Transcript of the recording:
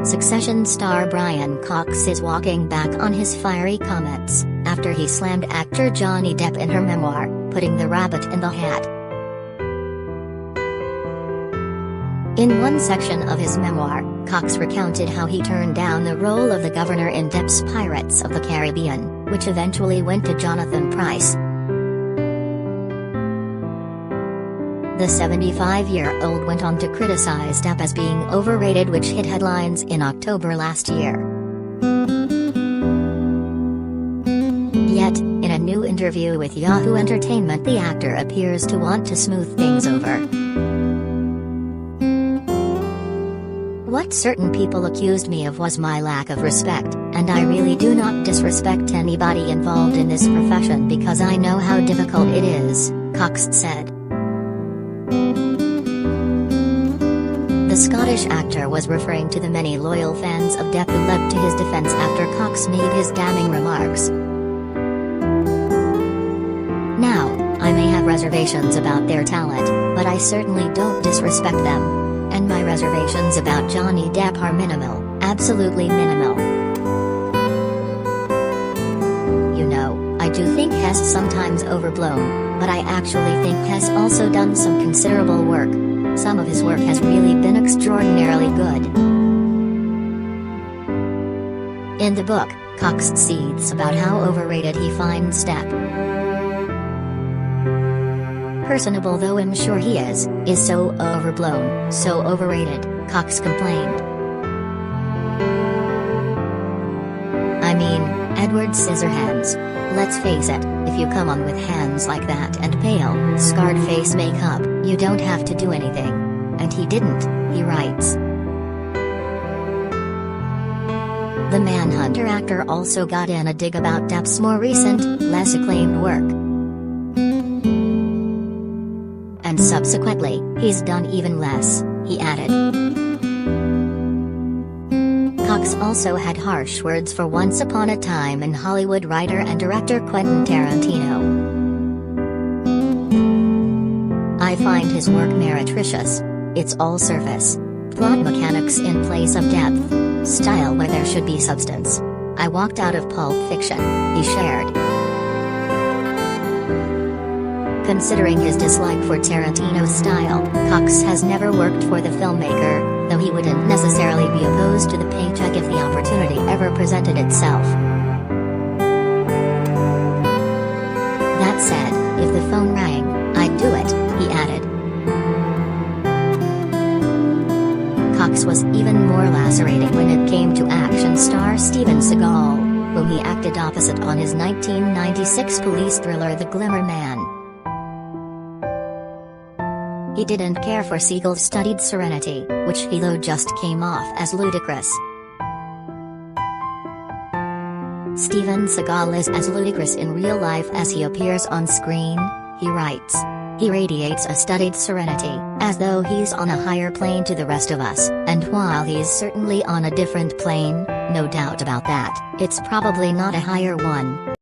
Succession star Brian Cox is walking back on his fiery comments after he slammed actor Johnny Depp in her memoir, putting the rabbit in the hat. In one section of his memoir, Cox recounted how he turned down the role of the governor in Depp's Pirates of the Caribbean, which eventually went to Jonathan Pryce. The 75-year-old went on to criticize Depp as being overrated, which hit headlines in October last year. Yet, in a new interview with Yahoo Entertainment, the actor appears to want to smooth things over. What certain people accused me of was my lack of respect, and I really do not disrespect anybody involved in this profession because I know how difficult it is, Cox said. The Scottish actor was referring to the many loyal fans of Depp who leapt to his defense after Cox made his damning remarks. Now, I may have reservations about their talent, but I certainly don't disrespect them. And my reservations about Johnny Depp are minimal, absolutely minimal. You know, I do think he's sometimes overblown, but I actually think he's also done some considerable work. Some of his work has really been extraordinarily good. In the book, Cox seethes about how overrated he finds Depp. Personable though I'm sure he is so overblown, so overrated, Cox complained. I mean, Edward Scissorhands. Let's face it, if you come on with hands like that and pale, scarred face makeup, you don't have to do anything. And he didn't, he writes. The Manhunter actor also got in a dig about Depp's more recent, less acclaimed work. And subsequently, he's done even less, he added. Cox also had harsh words for Once Upon a Time in Hollywood writer and director Quentin Tarantino. I find his work meretricious. It's all surface. Plot mechanics in place of depth. Style where there should be substance. I walked out of Pulp Fiction, he shared. Considering his dislike for Tarantino's style, Cox has never worked for the filmmaker, though he wouldn't necessarily be opposed to the paycheck if the opportunity ever presented itself. That said, if the phone rang, I'd do it, he added. Cox was even more lacerating when it came to action star Steven Seagal, whom he acted opposite on his 1996 police thriller The Glimmer Man. He didn't care for Seagal's studied serenity, which he though just came off as ludicrous. Steven Seagal is as ludicrous in real life as he appears on screen, he writes. He radiates a studied serenity, as though he's on a higher plane to the rest of us, and while he's certainly on a different plane, no doubt about that, it's probably not a higher one.